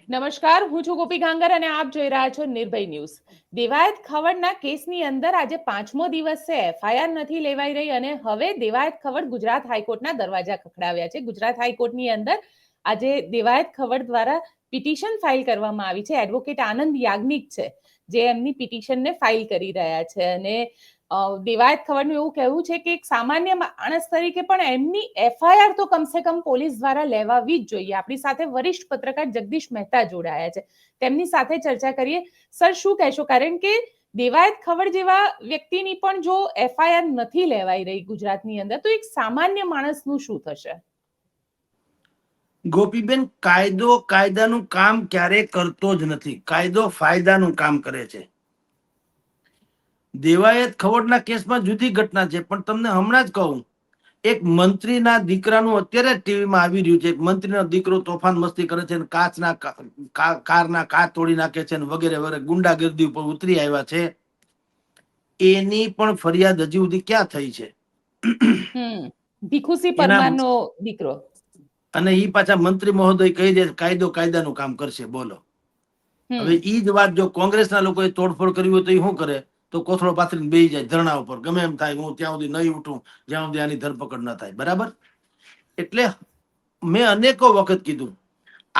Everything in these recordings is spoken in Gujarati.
નમસ્કાર, હું છું ગોપી ગાંગર અને આપ જોઈ રહ્યા છો નિર્ભય ન્યૂઝ. દેવાયત ખવડના કેસની અંદર આજે 5મો દિવસ છે. એફઆઈઆર નથી લેવાઈ રહી અને હવે દેવાયત ખવડ ગુજરાત હાઈકોર્ટના દરવાજા ખખડાવ્યા છે. ગુજરાત હાઈકોર્ટની અંદર આજે દેવાયત ખવડ દ્વારા પિટિશન ફાઇલ કરવામાં આવી છે. એડવોકેટ આનંદ યાજ્ઞિક છે જે એમની પિટિશનને ફાઇલ કરી રહ્યા છે અને દેવાયત ખવડનું એવું કહેવું છે કે એક સામાન્ય માણસ તરીકે પણ એમની એફઆઈઆર તો કમસે કમ પોલીસ દ્વારા લેવાવી જ જોઈએ. આપણી સાથે વરિષ્ઠ પત્રકાર જગદીશ મહેતા જોડાયા છે, તેમની સાથે ચર્ચા કરીએ. સર, શું કહેશો? કારણ કે દેવાયત ખવડ જેવા વ્યક્તિની પણ જો એફઆઈઆર નથી લેવાઈ રહી ગુજરાતની અંદર, તો એક સામાન્ય માણસનું શું થશે? ગોપીબેન, કાયદો કાયદાનું કામ ક્યારે કરતો જ નથી. કાયદો ફાયદાનું કામ કરે છે. દેવાયત ખવડના કેસમાં જુદી ઘટના છે, પણ તમને હમણાં જ કહું, એક મંત્રીના દીકરાનું અત્યારે ટીવીમાં આવી રહ્યું છે. એક મંત્રીનો દીકરો તોફાન મસ્તી કરે છે, કારના કાચ તોડી નાખે છે વગેરે વગેરે ગુંડાગીર્દી ઉપર ઉતરી આવ્યા છે. એની પણ ફરિયાદ હજી સુધી ક્યાં થઈ છે? ભીખુસિંહ પરમારનો દીકરો. અને ઈ પાછા મંત્રી મહોદય કહી દે કાયદો કાયદાનું કામ કરશે. બોલો, હવે ઈ જ વાત જો કોંગ્રેસના લોકોએ તોડફોડ કરી હોય તો એ શું કરે? તો કોથળો પાથરીને બેસી જાય ધરણા ઉપર. ગમે એમ થાય, હું ત્યાં સુધી નહીં ઉઠું જ્યાં સુધી આની ધરપકડ ન થાય. બરાબર? એટલે મેં અનેકો વખત કીધું,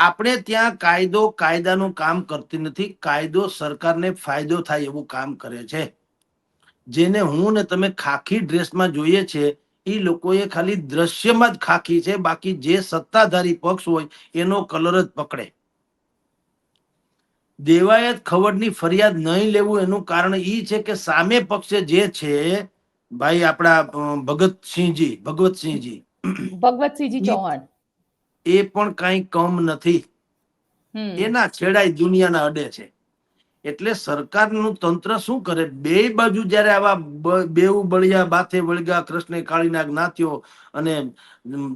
આપણે ત્યાં કાયદો કાયદાનું કામ કરતી નથી. કાયદો સરકારને ફાયદો થાય એવું કામ કરે છે. જેને હું ને તમે ખાખી ડ્રેસમાં જોઈએ છે, એ લોકોએ ખાલી દ્રશ્યમાં જ ખાખી છે, બાકી જે સત્તાધારી પક્ષ હોય એનો કલર જ પકડે. દેવાયત ખવડની ફરિયાદ નહીં લેવું એનું કારણ એ છે કે સામે પક્ષે જે છે ભાઈ આપણા ભગવતસિંહજી ચૌહાણ, એ પણ કઈ કમ નથી. એના છેડાઈ દુનિયાના અડે છે. એટલે સરકારનું તંત્ર શું કરે? બે બાજુ જયારે આવા બેઉ બળિયા બાથે વળગા કૃષ્ણ કાળી નાગ નાથ્યો અને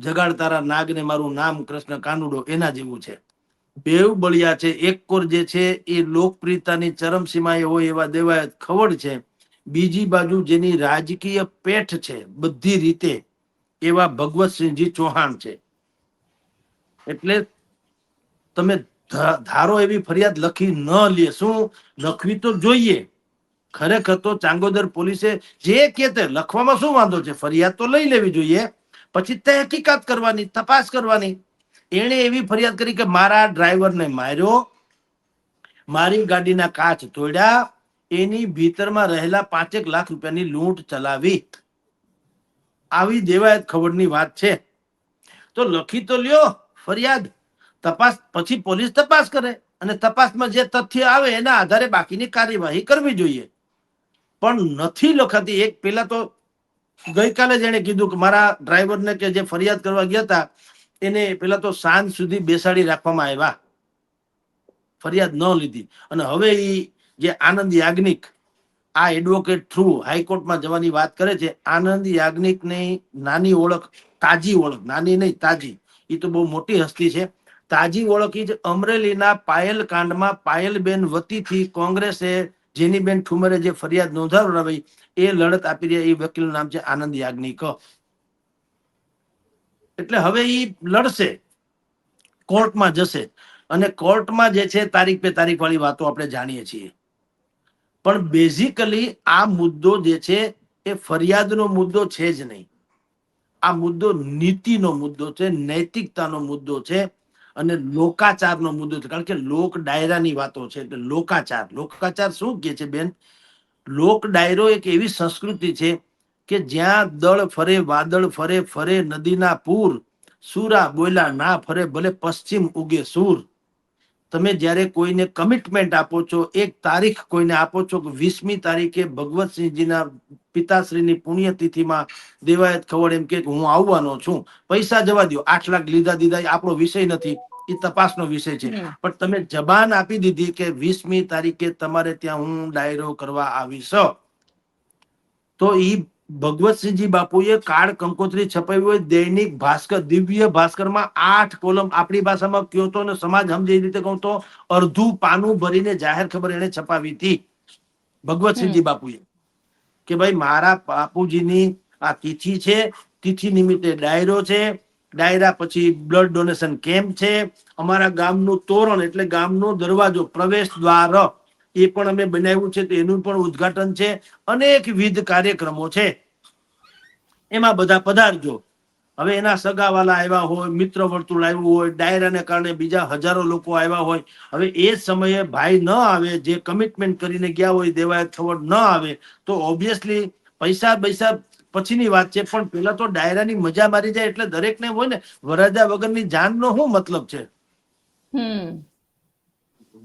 જગાડ તારા નાગને મારું નામ કૃષ્ણ કાનુડો, એના જેવું છે. બેઉ બળિયા છે. એક કોર જે છે એ લોકપ્રિયતાની ચરમસીમાએ હોય એવા દેવાયત ખવડ છે. બીજી બાજુ જેની રાજકીય પેઠ છે બધી રીતે, એવા ભગવતસિંહજી ચૌહાણ છે. એટલે તમે ધારો એવી ફરિયાદ લખી ન લે. શું લખવી તો જોઈએ. ખરેખર તો ચાંગોદર પોલીસે જે કે તે લખવામાં શું વાંધો છે? ફરિયાદ તો લઈ લેવી જોઈએ, પછી તહેકીકાત કરવાની, તપાસ કરવાની. એણે એવી ફરિયાદ કરી કે મારા ડ્રાઈવરને માર્યો, મારી ગાડીના કાચ તોડ્યા, એની ભીતરમાં રહેલા 5 લાખ રૂપિયાની લૂંટ ચલાવી. આવી દેવાયત ખવડની વાત છે. તો લખી તો લ્યો ફરિયાદ, તપાસ પછી પોલીસ તપાસ કરે અને તપાસમાં જે તથ્ય આવે એના આધારે બાકીની કાર્યવાહી કરવી જોઈએ. પણ નથી લખાતી. એક પેલા તો ગઈકાલે જ એને કીધું કે મારા ડ્રાઈવરને કે જે ફરિયાદ કરવા ગયા હતા એને પેલા તો સાંજ સુધી બેસાડી રાખવામાં આવ્યા, ફરિયાદ ન લીધી. અને હવે એ જે આનંદ યાજ્ઞિક આ એડવોકેટ થ્રુ હાઈકોર્ટમાં જવાની વાત કરે છે. આનંદ યાજ્ઞિકની નાની ઓળખ, તાજી ઓળખ, નાની નહીં તાજી, એ તો બહુ મોટી હસ્તી છે. તાજી ઓળખ એ જ અમરેલીના પાયલ કાંડમાં પાયલબેન વતીથી કોંગ્રેસે જેનીબેન ઠુમરે જે ફરિયાદ નોંધાવી એ લડત આપી રહ્યા એ વકીલનું નામ છે આનંદ યાજ્ઞિક. એટલે હવે એ લડશે, કોર્ટમાં જશે અને કોર્ટમાં જે છે તારીખ પે તારીખ વાળી વાતો આપણે જાણીએ છીએ. પણ બેઝિકલી આ મુદ્દો જે છે એ ફરિયાદનો મુદ્દો છે જ નહીં. આ મુદ્દો નીતિનો મુદ્દો છે, નૈતિકતાનો મુદ્દો છે અને લોકાચારનો મુદ્દો છે. કારણ કે લોક ડાયરાની વાતો છે. એટલે લોકાચાર શું કે છે બેન? લોક ડાયરો એક એવી સંસ્કૃતિ છે કે જ્યાં દળ ફરે, વાદળ ફરે, ફરે નદીના પૂર, સુરા બોયલા ના ફરે ભલે પશ્ચિમ ઉગે સૂર. તમે જ્યારે કોઈને કમિટમેન્ટ આપો છો, એક તારીખ કોઈને આપો છો કે 20મી તારીખે ભગવતસિંહજીના પિતાશ્રીની પુણ્યતિથિમાં દેવાયત ખવડ એમ કે હું આવવાનો છું, પૈસા જવા દો, 8 લાખ લીધા દીધા આપણો વિષય નથી, એ તપાસનો વિષય છે. પણ તમે જબાન આપી દીધી કે 20મી તારીખે તમારે ત્યાં હું ડાયરો કરવા આવીશ, તો ઈ ભગવતસિંહજી બાપુએ કાળ કંકોત્રી છપાવી હોય દૈનિક ભાસ્કર, દિવ્ય ભાસ્કરમાં 8 કોલમ, આપણી ભાષામાં કયો તો ને સમાજ સમજે એ રીતે કહું તો અડધું પાનું ભરીને જાહેર ખબર એને છપાવી હતી ભગવતસિંહજી બાપુએ, કે ભાઈ મારા બાપુજીની આ તિથિ છે, તિથિ નિમિત્તે ડાયરો છે, ડાયરા, પછી બ્લડ ડોનેશન કેમ્પ છે, અમારા ગામનું તોરણ એટલે ગામનો દરવાજો, પ્રવેશ દ્વાર એ પણ અમે બનાવ્યું છે, તો એનું પણ ઉદ્ઘાટન છે. અનેકવિધ કાર્યક્રમો છે, એમાં બધા પધારજો. હવે એના સગાવાલા આવ્યા હોય, મિત્ર વર્તુળ આવ્યું હોય, ડાયરાને કારણે બીજા હજારો લોકો આવ્યા હોય. હવે એ સમયે ભાઈ ન આવે, જે કમિટમેન્ટ કરીને ગયા હોય, દેવાયત ખબર ન આવે, તો ઓબ્વિયસલી પૈસા પછીની વાત છે, પણ પેલા તો ડાયરાની મજા મારી જાય. એટલે દરેકને હોય ને, વરરાજા વગરની જાનનો શું મતલબ છે?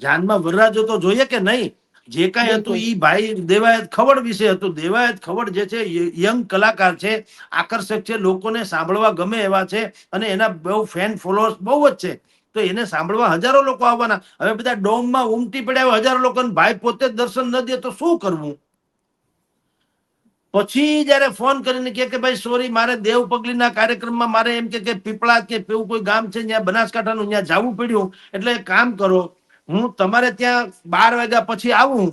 જાનમાં વરરાજો તો જોઈએ કે નહીં? જે કાંઈ હતું ઈ ભાઈ દેવાયત ખવડ વિશે હતું. દેવાયત ખવડ જે છે યંગ કલાકાર છે, આકર્ષક છે, લોકોને સાંભળવા ગમે એવા છે, અને એના બહુ ફેન ફોલોઅર્સ બહુ જ છે. તો એને સાંભળવા હજારો લોકો આવવાના. હવે બધા ડોમમાં ઉમટી પડ્યા હજારો લોકો, ભાઈ પોતે દર્શન ન દે તો શું કરવું? પછી જયારે ફોન કરીને કે ભાઈ સોરી, મારે દેવ પગલીના કાર્યક્રમમાં મારે એમ કે પીપળા કે એવું કોઈ ગામ છે ત્યાં બનાસકાંઠાનું, ત્યાં જવું પડ્યું. એટલે એક કામ કરો, હું તમારે ત્યાં 12 વાગ્યા પછી આવું.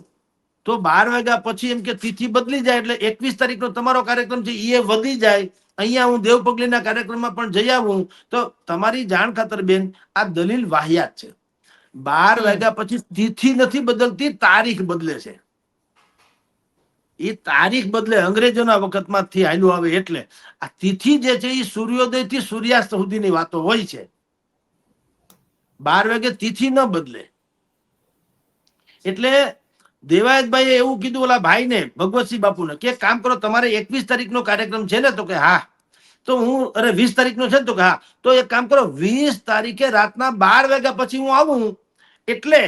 તો 12 વાગ્યા પછી એમ કે તિથિ બદલી જાય, એટલે 21 તારીખનો તમારો કાર્યક્રમ છે એ વધી જાય. અહીંયા હું દેવ પગલીના કાર્યક્રમમાં પણ જઈ આવું. તો તમારી જાણ ખાતર બેન, આ દલીલ વાહિયાત છે. 12 વાગ્યા પછી તિથિ નથી બદલતી, તારીખ બદલે છે. એ તારીખ બદલે અંગ્રેજોના વખતમાં થી આયલું આવે. એટલે આ તિથિ જે છે એ સૂર્યોદય થી સૂર્યાસ્ત સુધીની વાતો હોય છે. 12 વાગે તિથિ ન બદલે. એટલે દેવાયતભાઈએ એવું કીધું ઓલા ભાઈને, ભગવતસિંહ બાપુને, કે કામ કરો, તમારે 21 તારીખનો કાર્યક્રમ છે ને? તો કે હા. તો હું 20 તારીખનો છે ને? તો કે હા. તો એક કામ કરો, 20 તારીખે રાતના 12 વાગ્યા પછી હું આવું. એટલે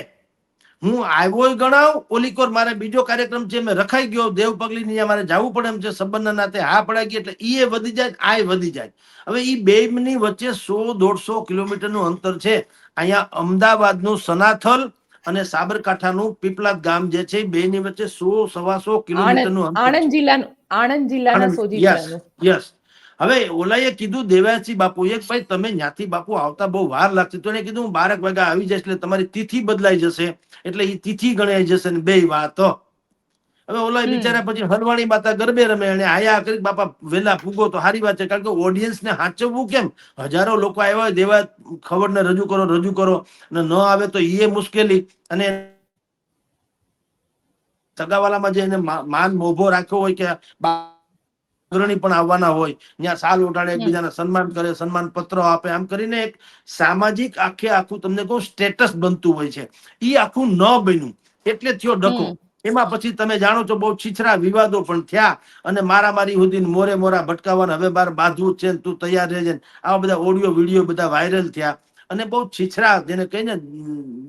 હું આવ્યો ગણાવ. ઓલી કોર મારે બીજો કાર્યક્રમ છે, મેં રખાઈ ગયો દેવ પગલી, મારે જવું પડે એમ છે, સંબંધના નાતે હા પડાઈ ગઈ. એટલે એ વધી જાય, આ વધી જાય. હવે એ બે ની વચ્ચે 100-150 કિલોમીટરનું અંતર છે. અહીંયા અમદાવાદનું સનાથલ અને સાબરકાંઠાનું પીપલાદ ગામ જે છે, બે ની વચ્ચે 100-125 કિલોમીટરનું અંતર છે. આણંદ જિલ્લાના સોજી જિલ્લાનું. યસ. હવે ઓલાએ કીધું દેવાયતસિંહ બાપુએ, ભાઈ તમે ત્યાંથી બાપુ આવતા બહુ વાર લાગશે. તો એને કીધું હું 12 વાગ્યા આવી જઈશ, એટલે તમારી તિથિ બદલાઈ જશે, એટલે એ તિથિ ગણાઈ જશે ને બે વાત. હવે ઓલા બિચારા પછી હરવાણી માતા ગરબે રમે, અને આયા કરી બાપા વેલા ફૂગો તો સારી વાત છે, કારણ કે ઓડિયન્સ ને હાચવવું કેમ? હજારો લોકો આવ્યા હોય, દેવાયત ખબરને રજૂ કરો, અને ન આવે તો એ મુશ્કેલી. અને સગાવાલામાં જે એને માન મોભો રાખ્યો હોય કે અગ્રણી પણ આવવાના હોય, ત્યાં સાલ ઉઠાડે, એકબીજાને સન્માન કરે, સન્માન પત્ર આપે, આમ કરીને એક સામાજિક આખું તમને કહું સ્ટેટસ બનતું હોય છે. એ આખું ન બન્યું, એટલે થયો ડખો. એમાં પછી તમે જાણો છો, બહુ છીછરા વિવાદો પણ થયા, અને મારામારી સુધી મોરા ભટકાવાના, હવે બાર બાંધવું છે, તું તૈયાર રહેજે, આવા બધા ઓડિયો વિડીયો બધા વાયરલ થયા. અને બહુ છીછરા, જેને કહીને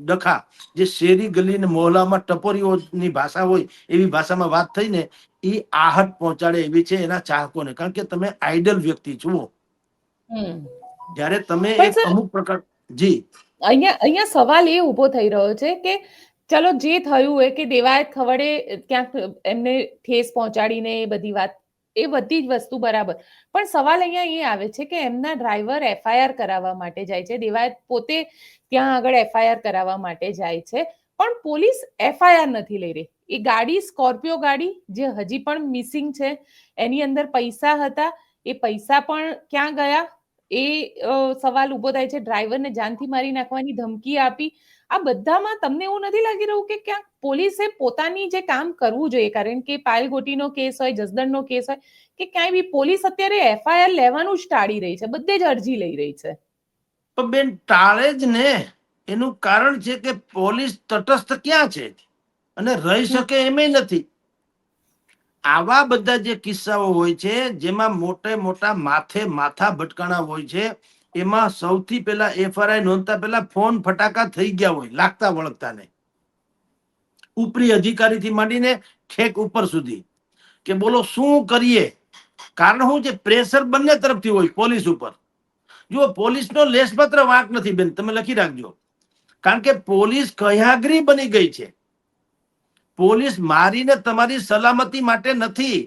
ડખા, જે શેરી ગલી ને મોહલ્લામાં ટપોરીઓની ભાષા હોય એવી ભાષામાં વાત થઈ ને, એ આહટ પહોંચાડે એવી છે એના ચાહકોને. કારણ કે તમે આઈડલ વ્યક્તિ છો. જ્યારે તમે એક અમુક પ્રકાર અહીંયા સવાલ એ ઉભો થઈ રહ્યો છે કે ચલો જે થયું હોય, કે દેવાયત ખવડે ક્યાંક એમને ઠેસ પહોંચાડીને એ બધી વાત, એ બધી જ વસ્તુ બરાબર. પણ સવાલ અહીંયા એ આવે છે કે એમના ડ્રાઈવર એફઆઈઆર કરાવવા માટે જાય છે, દેવાયત પોતે ત્યાં આગળ એફઆઈઆર કરાવવા માટે જાય છે, પણ પોલીસ એફઆઈઆર નથી લઈ રહી. એ ગાડી સ્કોર્પિયો ગાડી જે હજી પણ મિસિંગ છે, એની અંદર પૈસા હતા, એ પૈસા પણ ક્યાં ગયા એ સવાલ ઉભો થાય છે. ડ્રાઈવરને જાનથી મારી નાખવાની ધમકી આપી. આ બધામાં તમને એવું નથી લાગી રહ્યું કે ક્યાંક પોલીસે પોતાની જે કામ કરવું જોઈએ, કારણ કે પાયલગોટીનો કેસ હોય, જસદણનો કેસ હોય, કે ક્યાંય બી પોલીસ અત્યારે એફઆઈઆર લેવાનું જ ટાળી રહી છે, બધે જ અરજી લઈ રહી છે. તો બેન ટાળે જ ને. એનું કારણ છે કે પોલીસ તટસ્થ ક્યાં છે, અને રહી શકે એમ નથી. આવા બધા જે કિસ્સાઓ હોય છે, જેમાં મોટા માથા ભટકાણા હોય છે, એમાં સૌથી પહેલા એફઆઈઆર નોંધતા પહેલા ફોન ફટાકા થઈ ગયા હોય, લાગતા વળગતા ને, ઉપરી અધિકારીથી માંડીને ઠેક ઉપર સુધી, કે બોલો શું કરીએ. કારણ શું છે? પ્રેશર બંને તરફથી હોય પોલીસ ઉપર. જો પોલીસનો લેશમાત્ર વાંક નથી બેન, તમે લખી રાખજો. કારણ કે પોલીસ કયાગ્રી બની ગઈ છે. પોલીસ મારીને તમારી સલામતી માટે નથી.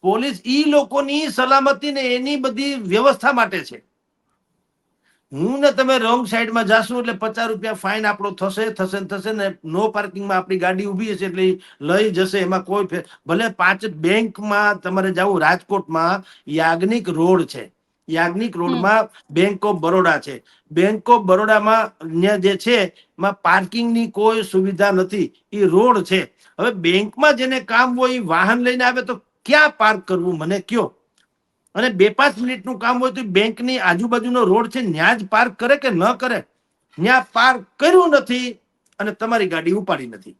પોલીસ ઈ લોકોની સલામતી ને એની બધી વ્યવસ્થા માટે છે. હું ને તમે રોંગ સાઈડમાં જાશું એટલે 50 રૂપિયા ફાઇન આપણો થશે ને, નો પાર્કિંગમાં આપણી ગાડી ઉભી હશે એટલે લઈ જશે. એમાં કોઈ ભલે 5 બેંકમાં તમારે જવું, રાજકોટમાં યાજ્ઞિક રોડ છે, યાજ્ઞિક રોડમાં બેંક ઓફ બરોડા છે. બેંક ઓફ બરોડામાં જે છે એમાં પાર્કિંગની કોઈ સુવિધા નથી, એ રોડ છે. હવે બેંકમાં જેને કામ હોય એ વાહન લઈને આવે તો ક્યાં પાર્ક કરવું મને કયો? અને 2-5 મિનિટનું કામ હોય તો બેંકની આજુબાજુનો રોડ છે ત્યાં જ પાર્ક કરે કે ન કરે? ત્યાં પાર્ક કર્યું નથી અને તમારી ગાડી ઉપાડી નથી.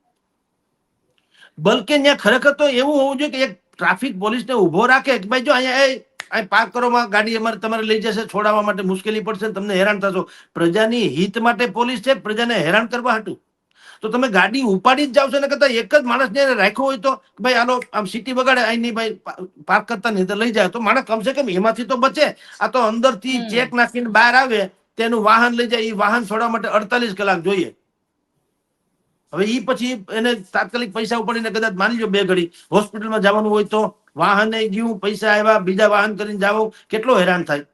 બલકે ત્યાં ખરેખર તો એવું હોવું જોઈએ કે એક ટ્રાફિક પોલીસને ઉભો રાખે કે ભાઈ જો અહીંયા પાર્ક કરવામાં ગાડી અમારે તમારે લઈ જશે, છોડાવવા માટે મુશ્કેલી પડશે, તમને હેરાન થશો. પ્રજાની હિત માટે પોલીસ છે, પ્રજાને હેરાન કરવા હતું. તો તમે ગાડી ઉપાડી જ જાવ છો ને કરતા એક જ માણસને રાખ્યો હોય તો ભાઈ હાલો આમ સિટી બગાડે અહીં નહીં ભાઈ પાર્ક કરતા નહીં તો લઈ જાય તો માણસ કમસે કમ એમાંથી તો બચે. આ તો અંદરથી ચેક નાખીને બહાર આવે તેનું વાહન લઈ જાય, એ વાહન છોડવા માટે 48 કલાક જોઈએ. હવે ઈ પછી એને તાત્કાલિક પૈસા ઉપાડીને કદાચ માની લો 2 ઘડી હોસ્પિટલમાં જવાનું હોય તો વાહન ગયું, પૈસા આવ્યા, બીજા વાહન કરીને જાવ, કેટલો હેરાન થાય.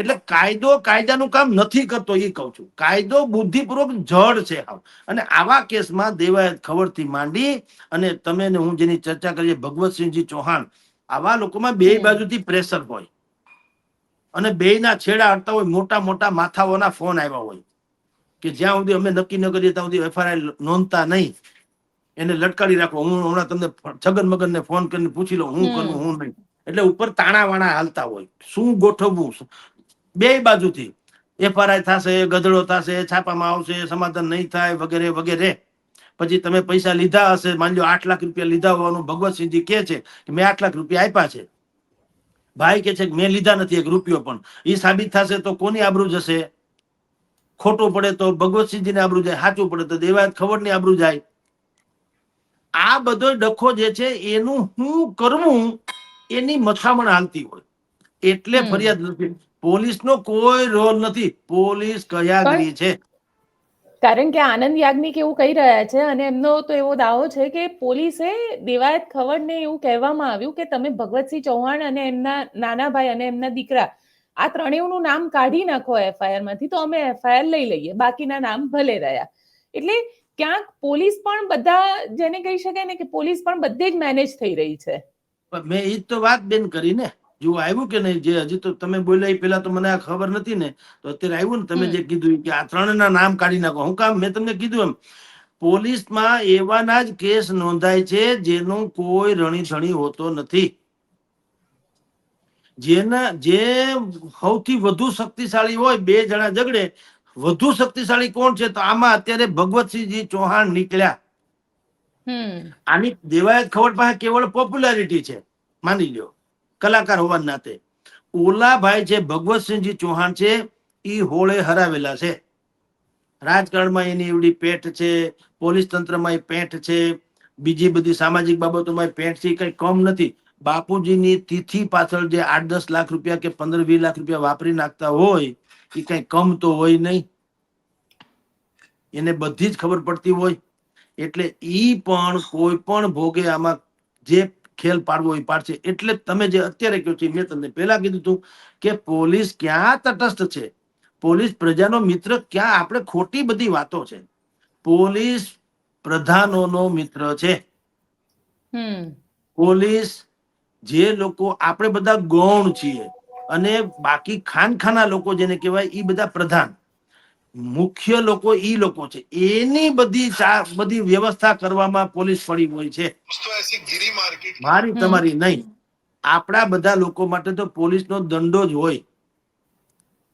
એટલે કાયદો કાયદાનું કામ નથી કરતો, એ કહું છું. કાયદો બુદ્ધિપૂર્વક જડ છે. અને આવા કેસમાં દેવાયત ખવડથી માંડી અને તમે ને હું જેની ચર્ચા કરીએ ભગવતસિંહજી ચૌહાણ, આવા લોકોમાં બે બાજુથી પ્રેશર હોય અને બેયના છેડા અડતા હોય. મોટા મોટા માથાઓના ફોન આવ્યા હોય કે જ્યાં સુધી અમે નક્કી ન કરીએ ત્યાં સુધી FIR નોંધતા નહીં, એને લટકાડી રાખો. હું હમણાં તમને છગન મગનને ફોન કરીને પૂછી લઉં હું કરવું હું નહીં. એટલે ઉપર તાણા વાણા હાલતા હોય, શું ગોઠવવું. બે બાજુથી FIR થશે, ગધડો થશે, છાપામાં આવશે, સમાધાન નહીં થાય વગેરે વગેરે. પછી તમે પૈસા લીધા હશે, માની લો 8 લાખ રૂપિયા લીધા હોવાનું ભગવતસિંહજી કે છે કે મેં 8 લાખ રૂપિયા આપ્યા છે, ભાઈ કે છે કે મેં લીધા નથી 1 રૂપિયો પણ. એ સાબિત થશે તો કોની આબરૂ જશે? ખોટું પડે તો ભગવતસિંહજીને આબરૂ જાય, સાચું પડે તો દેવાયત ખવડની આબરૂ જાય. આ બધો ડખો જે છે એનું શું કરવું એની મથામણ હાલતી હોય એટલે ફરિયાદ નથી. પોલીસનો કોઈ રોલ નથી, પોલીસ કયાગરી છે. કારણ કે આનંદ યાજ્ઞિક એવું કહી રહ્યા છે અને એમનો તો એવો દાવો છે કે પોલીસે દેવાયત ખવડને એવું કહેવામાં આવ્યું કે તમે ભગવતસિંહ ચૌહાણ અને એમના નાના ભાઈ અને એમના દીકરા આ ત્રણેયનું નામ કાઢી નાખો FIR માંથી તો અમે FIR લઈ લઈએ, બાકીના નામ ભલે રહ્યા. એટલે ક્યાંક પોલીસ પણ બધા જેને કહી શકાય ને કે પોલીસ પણ બધે જ મેનેજ થઈ રહી છે. મેં એ તો વાત બેન કરી ને, જો આવ્યું કે નહીં, જે હજી તો તમે બોલ્યા પેલા તો મને આ ખબર નથી ને, તો અત્યારે આવ્યું ને તમે જે કીધું કે આ 3ના નામ કાઢી નાખો. હું કામ મેં તમને કીધું એમ પોલીસમાં એવાના જ કેસ નોંધાય છે જેનો કોઈ રણીધણી હોતો નથી. જે સૌથી વધુ શક્તિશાળી હોય, 2 જણા ઝઘડે, વધુ શક્તિશાળી કોણ છે? તો આમાં અત્યારે ભગવતસિંહજી ચૌહાણ નીકળ્યા. આની દેવાયત ખવડ પાસે કેવળ પોપ્યુલારિટી છે, માની લ્યો કલાકાર હોવાના નાતે. ઓલા ભાઈ છે ભગવતસિંહજી ચૌહાણ છે, એ હોળે હરાવેલા છે. રાજકારણમાં એની એવડી પેઠ છે, પોલીસ તંત્રમાં એ પેઠ છે, બીજી બધી સામાજિક બાબતોમાં પેઠ છે, કઈ કમ નથી. બાપુજીની તિથિ પાછળ જે 8-10 લાખ રૂપિયા કે 15-20 લાખ રૂપિયા વાપરી નાખતા હોય એ કઈ કમ તો હોય નહીં, એને બધી જ ખબર પડતી હોય. એટલે ઈ પણ કોઈ પણ ભોગે આમાં જે ખેલ પાડવો એ પાડશે. એટલે તમે જે અત્યારે કહ્યું છે, મેં તમને પહેલા કીધું હતું કે પોલીસ ક્યાં તટસ્થ છે, પોલીસ પ્રજાનો મિત્ર ક્યાં? આપણે ખોટી બધી વાતો છે. પોલીસ પ્રધાનોનો મિત્ર છે. પોલીસ જે લોકો આપણે બધા ગૌણ છીએ અને બાકી ખાનખાના લોકો જેને કહેવાય એ બધા પ્રધાન, મુખ્ય લોકો ઈ લોકો છે. એની બધી વ્યવસ્થા કરવામાં પોલીસ પડી હોય છે, મારી તમારી નહીં. આપણા બધા લોકો માટે તો પોલીસનો દંડો જ હોય.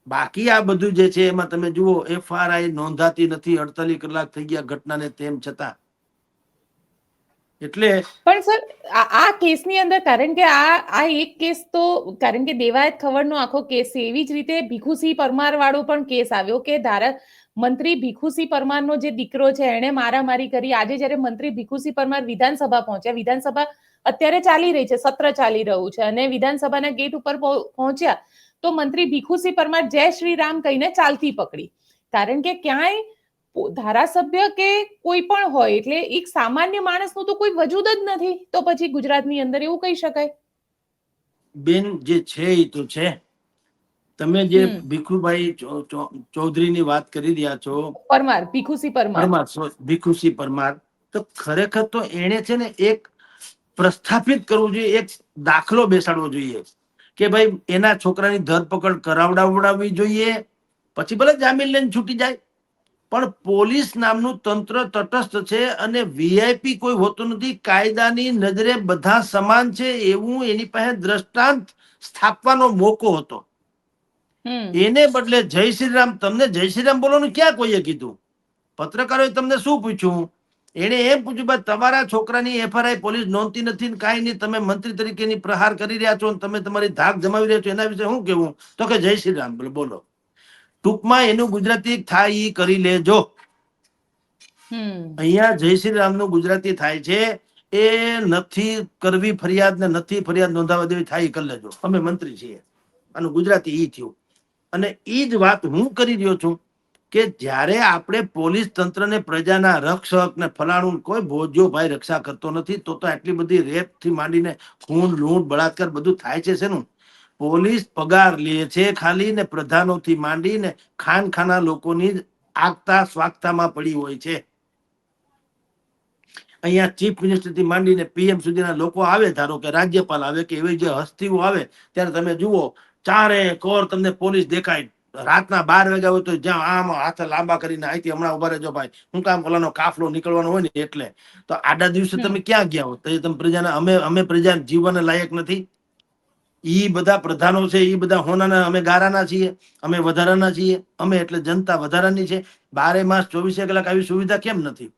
બાકી આ બધું જે છે એમાં તમે જુઓ FIR નોંધાતી નથી, 48 કલાક થઈ ગયા ઘટનાને તેમ છતાં. એટલે પણ સર આ કેસની અંદર કારણ કે આ એક કેસ તો કારણ કે દેવાયત ખવડનો આખો કેસ છે, એવી જ રીતે ભીખુસિંહ પરમાર વાળો પણ કેસ આવ્યો કે મંત્રી ભીખુસિંહ પરમારનો જે દીકરો છે એણે મારામારી કરી. આજે જ્યારે મંત્રી ભીખુસિંહ પરમાર વિધાનસભા પહોંચ્યા, વિધાનસભા અત્યારે ચાલી રહી છે, સત્ર ચાલી રહ્યું છે અને વિધાનસભાના ગેટ ઉપર પહોંચ્યા તો મંત્રી ભીખુસિંહ પરમાર જય શ્રી રામ કહીને ચાલતી પકડી. કારણ કે ક્યાંય ધારાસભ્ય કે કોઈ પણ હોય એટલે એક સામાન્ય માણસનું તો કોઈ વજૂદ જ નથી. તો પછી ગુજરાતની અંદર એવું કહી શકાય. બેન જે છે એ તો છે. તમે જે ભીખુભાઈ ચૌધરીની વાત કરી રહ્યા છો, પરમાર, ભીખુસિંહ પરમાર, તો ખરેખર તો એને છે ને એક પ્રસ્થાપિત કરવું જોઈએ, એક દાખલો બેસાડવો જોઈએ કે ભાઈ એના છોકરાની ધરપકડ કરાવડાવડાવવી જોઈએ, પછી ભલે જામીન લઈને છૂટી જાય, પણ પોલીસ નામનું તંત્ર તટસ્થ છે અને વીઆઈપી કોઈ હોતું નથી. કાયદાની નજરે બધા સમાન છે એવું એની પાસે દ્રષ્ટાંત સ્થાપવાનો મોકો હતો. એને બદલે જય શ્રી રામ, તમને જય શ્રી રામ બોલવાનું ક્યાં કોઈએ કીધું? પત્રકારોએ તમને શું પૂછ્યું? એને એમ પૂછ્યું ભાઈ તમારા છોકરાની એફઆરઆઈ પોલીસ નોંધતી નથી, કાંઈ નહીં, તમે મંત્રી તરીકેની પ્રહાર કરી રહ્યા છો, તમે તમારી ધાક જમાવી રહ્યા છો, એના વિશે શું કેવું? તો કે જય શ્રી રામ બોલો. ટૂંકમાં એનું ગુજરાતી થાય ઈ કરી લેજો. અહીંયા જય શ્રી રામ નું ગુજરાતી થાય છે, એ નથી કરવી ફરિયાદ ને નથી ફરિયાદ નોંધાવા દેવી થાય કરી લેજો, અમે મંત્રી છીએ. આનું ગુજરાતી ઈ થયું. અને ઈ જ વાત હું કરી રહ્યો છું કે જ્યારે આપણે પોલીસ તંત્રને પ્રજાના રક્ષક ને ફલાણું, કોઈ ભોજો ભાઈ રક્ષા કરતો નથી, તો આટલી બધી રેપ થી માંડીને ખૂન લૂંટ બળાત્કાર બધું થાય છે. શેનું? પોલીસ પગાર લે છે ખાલી, ને પ્રધાનોથી માંડીને ખાનખાના લોકોની આગતા સ્વાગતામાં પડી હોય છે. અહીંયા ચીફ મિનિસ્ટર થી માંડીને પીએમ સુધીના લોકો આવે, ધારો કે રાજ્યપાલ આવે કે એવી જે હસ્તીઓ આવે, ત્યારે તમે જુઓ ચારે કોર તમને પોલીસ દેખાય. રાતના 12 વાગ્યા હોય તો જ્યાં આમ હાથ લાંબા કરીને અહીંથી હમણાં ઉભા રહેજો ભાઈ, હું કામ ઓલાનો કાફલો નીકળવાનો હોય ને એટલે. તો આડા દિવસે તમે ક્યાં ગયા હો? તો તમે પ્રજાના અમે પ્રજા જીવવાને લાયક નથી? ઈ બધા પ્રધાનો છે, ઈ બધા હોનાના, અમે ગારાના છીએ, અમે વધારાના છીએ, અમે એટલે જનતા વધારાની છે. 12 માસ 24 કલાક આવી સુવિધા કેમ નથી?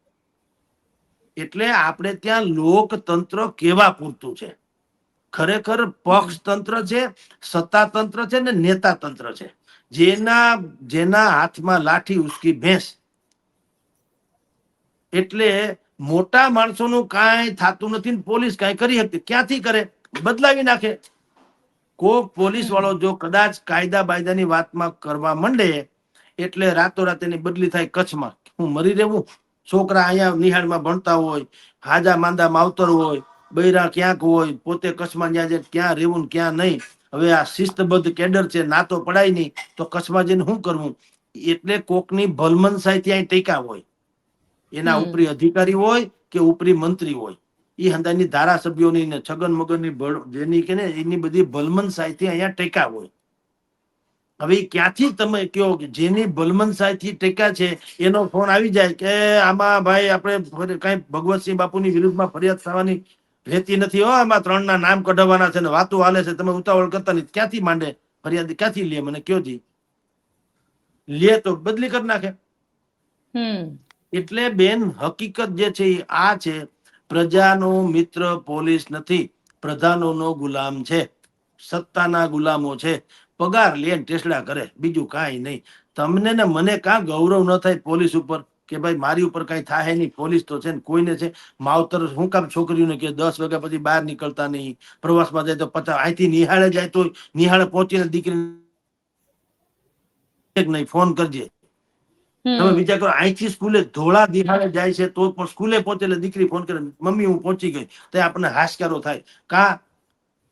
એટલે આપણે ત્યાં લોકતંત્ર કેવા પૂરતું છે? ખરેખર પક્ષ તંત્ર છે, સત્તા તંત્ર છે ને નેતા તંત્ર છે. જેના હાથમાં લાઠી ઉસકી ભેંસ. એટલે મોટા માણસોનું કાંઈ થતું નથી, પોલીસ કાંઈ કરી શકતી ક્યાંથી કરે? બદલાવી નાખે. કોઈ પોલીસ વાળો જો કદાચ કાયદા બાયદાની વાતમાં કરવા માંડે એટલે રાતોરાત એની બદલી થાય કચ્છમાં. હું મરી રહેવું? છોકરા અહીંયા નિહાળમાં ભણતા હોય, હાજા માંદા માવતર હોય, બૈરા ક્યાંક હોય, પોતે કચ્છમાં જ્યાં ક્યાં રહેવું ક્યાં નહીં. હવે આ શિસ્તબદ્ધ કેડર છે, ના તો પડાય નહીં, તો કચ્છમાં જઈને શું કરવું? એટલે કોકની ભલમનસાઈ ત્યાં ટેકા હોય, એના ઉપરી અધિકારી હોય કે ઉપરી મંત્રી હોય, એ હંદાની ધારાસભ્યોની ને છગન મગનની જેની કે ને એની બધી ભલમનસાઈથી અહીંયા ટેકા હોય. હવે ક્યાંથી તમે કયો કે જેની ભલમનસાઈથી ટેકા છે એનો ફોન આવી જાય કે આમાં ભાઈ આપણે કઈ ભગવતસિંહ બાપુની વિરુદ્ધમાં ફરિયાદ થવાની રહેતી નથી, હો આમાં 3 ના નામ કઢાવવાના છે ને વાતો હાલે છે, તમે ઉતાવળ કરતા નથી. ક્યાંથી માંડે ફરિયાદ? ક્યાંથી લે? મને કયો જી. લે તો બદલી કરી નાખે. એટલે બેન હકીકત જે છે એ આ છે, પ્રજાનો મિત્ર પોલીસ નથી, પ્રધાનોનો ગુલામ છે, સત્તાના ગુલામો છે. પગાર લે ટેસડા કરે, બીજું કાંઈ નહીં. તમને ને મને કાં ગૌરવ ન થાય પોલીસ ઉપર કે ભાઈ મારી ઉપર કઈ થાય નહીં, પોલીસ તો છે ને કોઈને છે. માવતર શું કામ છોકરીઓને કે 10 વાગ્યા પછી બહાર નીકળતા નહીં, પ્રવાસમાં જાય તો 50 અહીંથી નિહાળે જાય તો નિહાળે પહોંચીને દીકરી નહીં ફોન કરજે. તમે વિચાર કરો, અહીંથી સ્કૂલે ધોળા દિહાડે જાય છે તો પણ સ્કૂલે પહોંચે એટલે દીકરી ફોન કરે, મમ્મી હું પહોંચી ગઈ. તો આપણને હાશકારો થાય. કા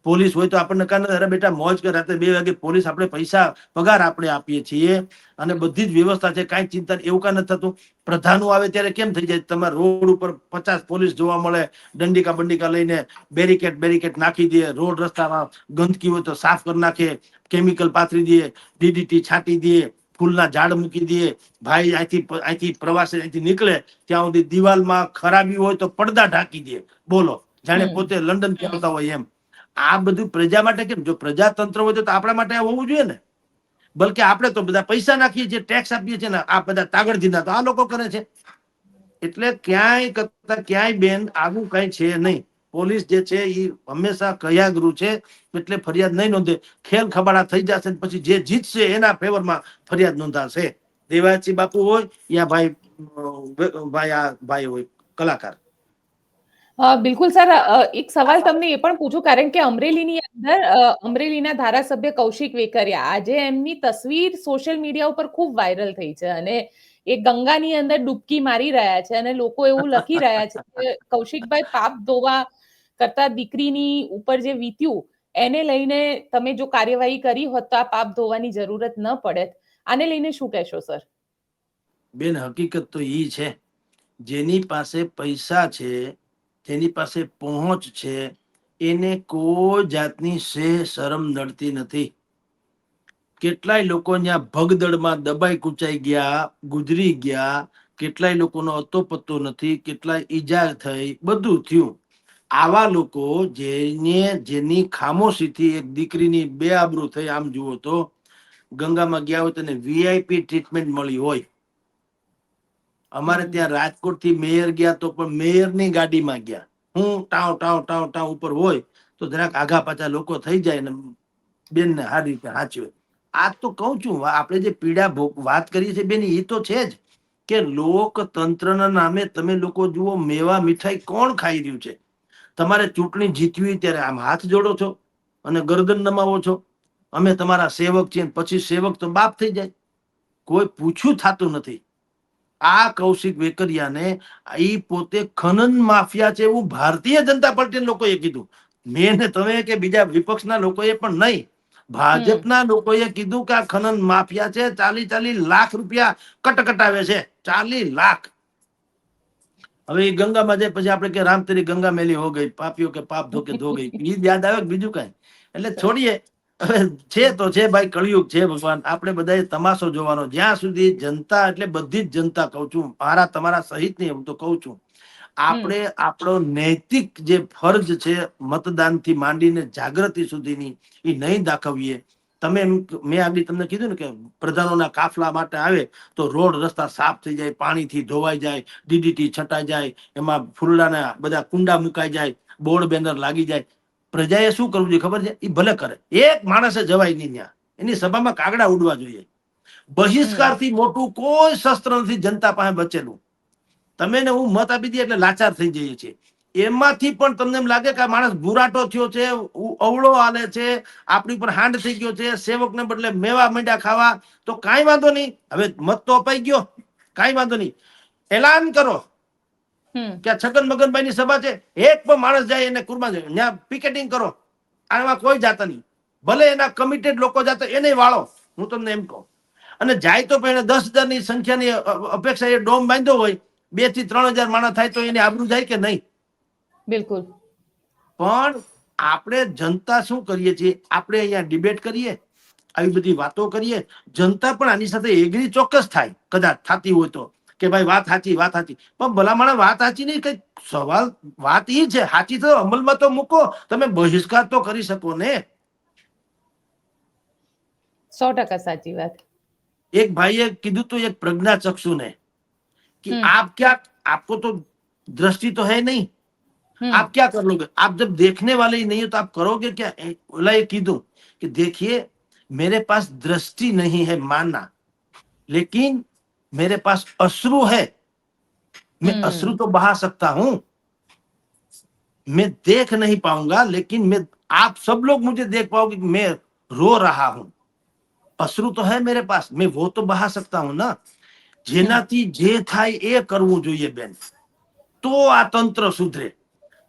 પોલીસ હોય તો આપણને કાં અરે બેટા મોજ કર, રાતે 2 વાગે પોલીસ આપણે પૈસા પગાર આપણે આપીએ છીએ અને બધી જ વ્યવસ્થા છે, કાંઈ ચિંતા. એવું કાં નથી થતું? પ્રધાનો આવે ત્યારે કેમ થઈ જાય? તમારા રોડ ઉપર 50 પોલીસ જોવા મળે, દંડિકા બંડિકા લઈને બેરિકેડ નાખી દે, રોડ રસ્તામાં ગંદકી હોય તો સાફ કરી નાખે, કેમિકલ પાથરી દે, ડીડીટી છાંટી દે, ફૂલના ઝાડ મૂકી દે. ભાઈ અહીંથી પ્રવાસે અહીંથી નીકળે ત્યાં સુધી દિવાલમાં ખરાબી હોય તો પડદા ઢાંકી દે. બોલો, જાણે પોતે લંડન આવતા હોય એમ. આ બધું પ્રજા માટે કેમ? જો પ્રજાતંત્ર હોય તો આપણા માટે હોવું જોઈએ ને. બલકે આપણે તો બધા પૈસા નાખીએ છીએ, ટેક્સ આપીએ છીએ ને, આ બધા તાગડધીના તો આ લોકો કરે છે. એટલે ક્યાંય કરતા ક્યાંય બેન આવું કઈ છે નહીં. પોલીસ જે છે એ હંમેશા કયાગૃહ છે, એટલે ફરિયાદ નહીં નોંધે. ખેલ ખબાડા થઈ જશે પછી જે જીતશે એના ફેવરમાં ફરિયાદ નોંધાશે. દેવાયતસિંહ બાપુ હોય યા ભાઈ હોય કલાકાર. બિલકુલ સર, એક સવાલ તમને એ પણ પૂછું, કારણ કે અમરેલીની અંદર અમરેલીના ધારાસભ્ય કૌશિક વેકરિયા, આજે એમની તસવીર સોશિયલ મીડિયા ઉપર ખૂબ વાયરલ થઈ છે અને એ ગંગાની અંદર ડૂબકી મારી રહ્યા છે અને લોકો એવું લખી રહ્યા છે કે કૌશિકભાઈ પાપ ધોવા કરતા દીકરીની ઉપર જે વીત્યું એને લઈને તમે જો કાર્યવાહી કરી હોત તો આ પાપ ધોવાની જરૂરત ન પડે. આને લઈને શું કહેશો સર? બેન હકીકત તો ઈ છે, જેની પાસે પૈસા છે, જેની પાસે પહોંચ છે, એને કોઈ જાતની શરમ નડતી નથી. કેટલાય લોકો ત્યાં ભગદડમાં દબાઈ કૂચાઈ ગયા, ગુજરી ગયા, કેટલાય લોકોનો અતો પત્તો નથી, કેટલાય ઈજા થઈ, બધું થયું. આવા લોકો જેની ખામોશીથી એક દીકરીની બેઆબરૂ થઈ, આમ જુઓ તો ગંગામાં ગયા હોય તેને વીઆઈપી ટ્રીટમેન્ટ મળી હોય. અમારે ત્યાં રાજકોટ થી મેયર ગયા તો પણ મેયરની ગાડીમાં ગયા. હું ટાવ ટાવ ટાવ ટાવ ઉપર હોય તો જરાક આઘા પાછા લોકો થઈ જાય ને બેન ને સારી રીતે સાચવે. આ તો કઉ છું, આપણે જે પીડા વાત કરીએ છીએ બેન, એ તો છે જ કે લોકતંત્રના નામે તમે લોકો જુઓ, મેવા મીઠાઈ કોણ ખાઈ રહ્યું છે? તમારે ચૂંટણી જીતવી ત્યારે આમ હાથ જોડો છો અને ગરદન નમાવો છો, અમે તમારા સેવક છીએ. પછી સેવક તો બાપ થઈ જાય, કોઈ પૂછ્યું થતું નથી. આ કૌશિક વેકરિયાને ઈ પોતે ખનન માફિયા છે એવું ભારતીય જનતા પાર્ટી લોકોએ કીધું. મેં ને તમે કે બીજા વિપક્ષના લોકોએ પણ નહીં, ભાજપના લોકોએ કીધું કે આ ખનન માફિયા છે. 40 લાખ રૂપિયા કટકટાવે છે, 40 લાખ. હવે એ ગંગામાં જાય પછી આપણે કે રામ તેરી ગંગા મેલી હો ગઈ, પાપીઓ કે પાપ ધોકે ધો ગઈ, એ યાદ આવે બીજું કઈ? એટલે છોડીએ. હવે છે તો છે ભાઈ, કળિયુગ છે ભગવાન. આપણે બધાએ તમાશો જોવાનો. જ્યાં સુધી જનતા, એટલે બધી જ જનતા કઉ છું, મારા તમારા સહિત નહીં, હું તો કઉ છું, આપણે આપણો નૈતિક જે ફરજ છે મતદાનથી માંડીને જાગૃતિ સુધીની, એ નહીં દાખવીએ. મેં આગળ તમને કીધું ને કે પ્રધાનોના કાફલા માટે આવે તો રોડ રસ્તા સાફ થઈ જાય, પાણીથી ધોવાઈ જાય, ડીડીટી છટાઈ જાય, એમાં ફૂલડાના બધા કુંડા મુકાઈ જાય, બોર્ડ બેનર લાગી જાય. પ્રજાએ શું કરવું જોઈએ ખબર છે? એ ભલે કરે, એક માણસે જવાય નહીં ત્યાં, એની સભામાં કાગડા ઉડવા જોઈએ. બહિષ્કારથી મોટું કોઈ શસ્ત્ર નથી જનતા પાસે બચેલું. તમે ને હું મત આપી દઈએ એટલે લાચાર થઈ જઈએ છીએ. એમાંથી પણ તમને એમ લાગે કે આ માણસ બુરાટો થયો છે, અવળો હાલે છે, આપણી પર હાંડ થઈ ગયો છે, સેવકને બદલે મેવા માંડ્યા ખાવા, તો કાંઈ વાંધો નહીં. હવે મત તો અપાઈ ગયો, કાંઈ વાંધો નહીં. એલાન કરો કે છગન મગનભાઈ ની સભા છે, એક પણ માણસ જાય એને કુરબાન જાય, ત્યાં પિકેટિંગ કરો. આમાં કોઈ જાતા નહીં, ભલે એના કમિટેડ લોકો જાતા એને વાળો. હું તમને એમ કહું. અને જાય તો પણ એને 10,000 ની સંખ્યાની અપેક્ષા એ ડોમ બાંધ્યો હોય, 2 થી 3,000 માણસ થાય તો એની આબરૂ જાય કે નહીં? બિલકુલ. પણ આપણે જનતા શું કરીએ છીએ? આપણે અહીંયા ડિબેટ કરીએ, આવી બધી વાતો કરીએ, જનતા પણ આની સાથે એગ્રી ચોક્કસ થાય, કદાચ થતી હોય તો, કે ભાઈ વાત સાચી, વાત સાચી. પણ ભલામણ વાત સાચી નહીં, કઈ સવાલ વાત એ છે સાચી તો અમલમાં તો મૂકો. તમે બહિષ્કાર તો કરી શકો ને. 100% સાચી વાત. એક ભાઈએ કીધું તો એક પ્રજ્ઞાચક્ષુ ને कि आप क्या, आपको तो दृष्टि तो है नहीं, आप क्या कर लोगे? आप जब देखने वाले ही नहीं हो तो आप करोगे क्या? बोला ये कीधुं कि देखिए मेरे पास दृष्टि नहीं है मानना, लेकिन मेरे पास अश्रु है, मैं अश्रु तो बहा सकता हूं. मैं देख नहीं पाऊंगा लेकिन मैं, आप सब लोग मुझे देख पाओगे कि मैं रो रहा हूं. अश्रु तो है मेरे पास, मैं वो तो बहा सकता हूं ना. જેનાથી જે થાય એ કરવું જોઈએ બેન, તો આ તંત્ર સુધરે.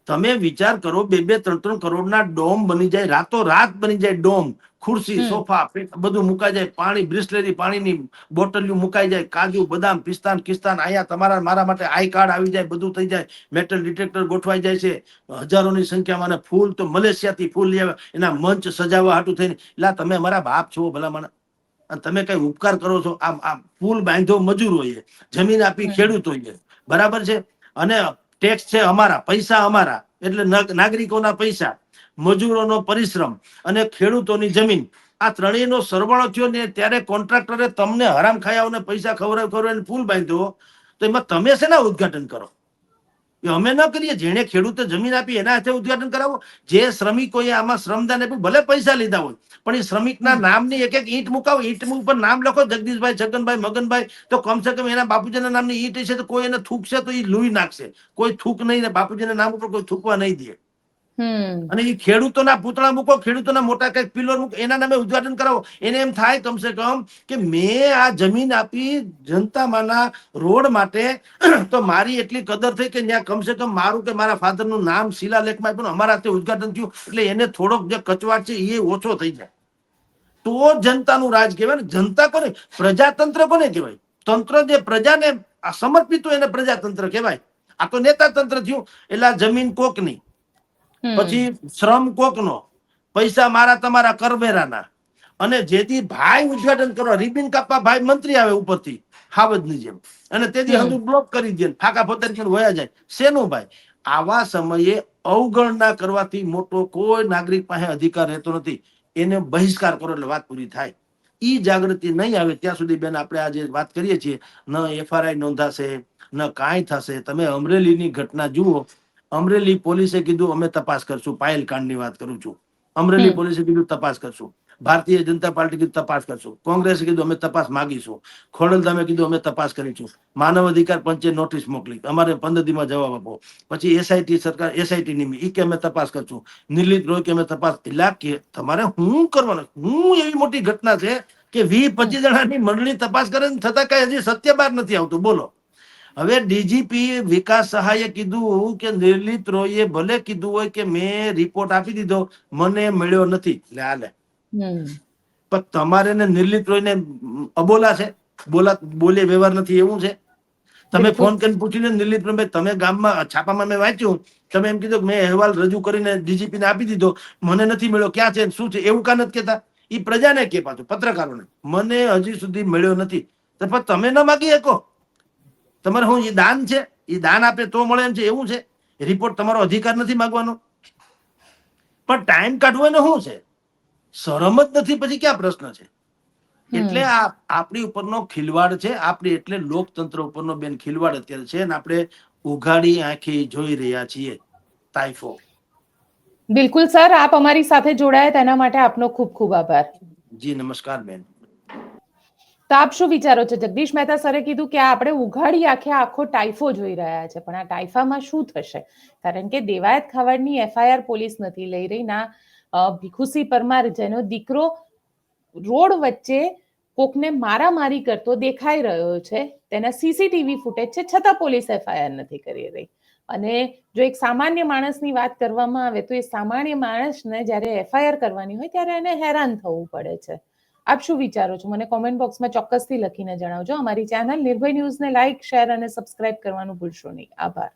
તમે વિચાર કરો, 2-3 કરોડના ડોમ બની જાય, રાતો રાત બની જાય ડોમ, ખુરશી સોફા બધું મુકાઈ જાય, પાણી બ્રિસ્લેરી પાણીની બોટલીઓ મુકાઈ જાય, કાજુ બદામ પિસ્તાન કિસ્તાન, અહીંયા તમારા મારા માટે આઈ કાર્ડ આવી જાય, બધું થઈ જાય, મેટલ ડિટેક્ટર ગોઠવાઈ જાય છે, હજારોની સંખ્યામાં. ફૂલ તો મલેશિયાથી ફૂલ લઈ આવે, એના મંચ સજાવવા હાટું થઈને. એટલે તમે અમારા બાપ છો ભલામણ, તમે કઈ ઉપકાર કરો છો? આમ પુલ બાંધો મજૂરોએ, જમીન આપી ખેડૂતોએ, બરાબર છે, અને ટેક્સ છે અમારા, પૈસા અમારા, એટલે નાગરિકોના પૈસા, મજૂરોનો પરિશ્રમ અને ખેડૂતોની જમીન, આ ત્રણેયનો સરવાળો થયો ને ત્યારે કોન્ટ્રાક્ટરે તમને હરામ ખાયાઓને પૈસા ખવડાવીને પુલ બાંધ્યો. તો એમાં તમે શેના ઉદ્ઘાટન કરો? એ અમે ન કરીએ. જેને ખેડૂતે જમીન આપી એના હાથે ઉદ્ઘાટન કરાવો. જે શ્રમિકોએ આમાં શ્રમદાન આપ્યું, ભલે પૈસા લીધા હોય, પણ એ શ્રમિકના નામની એક ઈંટ મુકાવો, ઈંટ ઉપર નામ લખો, જગદીશભાઈ, છગનભાઈ, મગનભાઈ, તો કમસે કમ એના બાપુજીના નામની ઈંટ છે તો કોઈ એને થૂકશે તો એ લુઈ નાખશે. કોઈ થૂક નહીં, ને બાપુજીના નામ ઉપર કોઈ થૂકવા નહીં દે. અને એ ખેડૂતોના પૂતળા મૂકો, ખેડૂતોના મોટા કઈક પિલર મૂકો, એના નામે ઉદ્ઘાટન કરાવો. એને એમ થાય કમસે કમ કે મેં આ જમીન આપી જનતામાંના રોડ માટે, તો મારી એટલી કદર થઈ કે ત્યાં કમસે કમ મારું કે મારા ફાધરનું નામ શિલાલેખમાં આપ્યું, અમારા હાથે ઉદ્ઘાટન થયું, એટલે એને થોડોક જે કચવાટ છે એ ઓછો થઈ જાય. તો જનતાનું રાજ કહેવાય ને. જનતા કોને? પ્રજાતંત્ર કોને કહેવાય? તંત્ર જે પ્રજાને સમર્પિત હોય એને પ્રજાતંત્ર કહેવાય. આ તો નેતા તંત્ર થયું. એટલે જમીન કોકની, પછી શ્રમ કોકનો, પૈસા મારા તમારા કરવેરાના, અને જેથી ભાઈ ઉદ્ઘાટન કરવા રિબિન કાપવા ભાઈ મંત્રી આવે ઉપરથી હાવજની જેમ, અને તેથી હજુ બ્લોક કરી દે, ફાકા પોતાની વયા જાય. શેનું ભાઈ? આવા સમયે અવગણના કરવાથી મોટો કોઈ નાગરિક પાસે અધિકાર રહેતો નથી. એને બહિષ્કાર કરો એટલે વાત પૂરી થાય. ઈ જાગૃતિ નહીં આવે ત્યાં સુધી બેન આપણે આજે વાત કરીએ છીએ, ન FRI નોંધાશે ન કાંઈ થશે. તમે અમરેલીની ઘટના જુઓ. અમરેલી પોલીસે કીધું અમે તપાસ કરશું. પાયલ કાંડની વાત કરું છું. અમરેલી પોલીસે કીધું તપાસ કરશું. ભારતીય જનતા પાર્ટી કીધું તપાસ કરશું. કોંગ્રેસે કીધું અમે તપાસ માંગીશું. ખોડલધામે કીધું અમે તપાસ કરીશું. માનવ અધિકાર પંચે નોટિસ મોકલી, અમારે 15 દીમાં જવાબ આપો. પછી SIT સરકાર SIT નિમી ઈ કે અમે તપાસ કરશું. નિર્લિત રોય કે અમે તપાસ. એટલે કે તમારે શું કરવાનું? હું એવી મોટી ઘટના છે કે 20-25 જણાની મંડળી તપાસ કરે છતાં કઈ હજી સત્ય બહાર નથી આવતું. બોલો. હવે DGP વિકાસ સહાયે કીધું કે નિર્લિત રોયે ભલે કીધું હોય કે મેં રિપોર્ટ આપી દીધો, મને મળ્યો નથી. એટલે હાલે. પણ તમારે ને નિર્લિત રોયને અબોલા છે, બોલે વ્યવહાર નથી એવું છે. તમે ફોન કરીને પૂછીને નિર્લિત રોય તમે ગામમાં છાપામાં મેં વાંચ્યું, તમે એમ કીધું મેં અહેવાલ રજૂ કરીને DGP ને આપી દીધો, મને નથી મળ્યો, ક્યાં છે શું છે એવું કા નથી કેતા? એ પ્રજાને કે પાછું પત્રકારોને મને હજી સુધી મળ્યો નથી. તો પણ તમે ન માગી શકો. તમારે શું એ દાન છે? એ દાન આપે તો મળે એમ છે એવું છે? રિપોર્ટ તમારો અધિકાર નથી માગવાનો. પણ ટાઈમ કાઢવો એને શું છે? શરમ જ નથી, પછી ક્યાં પ્રશ્ન છે? એટલે આ આપણી ઉપરનો ખિલવાડ છે. આપણી એટલે લોકતંત્ર ઉપરનો બેન ખિલવાડ અત્યારે છે, અને આપણે ઉઘાડી આંખે જોઈ રહ્યા છીએ. તાઇફો. બિલકુલ સર, આપ અમારી સાથે જોડાયા તેના માટે આપનો ખૂબ ખૂબ આભાર. જી નમસ્કાર બેન. તો આપ શું વિચારો છો? જગદીશ મહેતા સરે કીધું કે આપણે ઉઘાડી આંખે આખો ટાઇફો જોઈ રહ્યા છે, પણ આ ટાઇફામાં શું થશે? કારણ કે દેવાયત ખાવડની FIR પોલીસ નથી લઈ રહી. ના ભીખુસિંહ પરમાર જેનો દીકરો રોડ વચ્ચે કોકને મારામારી કરતો દેખાઈ રહ્યો છે, તેના CCTV ફૂટેજ છે, છતાં પોલીસ FIR નથી કરી રહી. અને જો એક સામાન્ય માણસની વાત કરવામાં આવે તો એ સામાન્ય માણસને જ્યારે FIR કરવાની હોય ત્યારે એને હેરાન થવું પડે છે. આપ શું વિચારો છો? મને કોમેન્ટ બોક્સમાં ચોક્કસથી લખીને જણાવજો. અમારી ચેનલ નિર્ભય ન્યૂઝને લાઇક, શેર અને સબસ્ક્રાઇબ કરવાનું ભૂલશો નહીં. આભાર.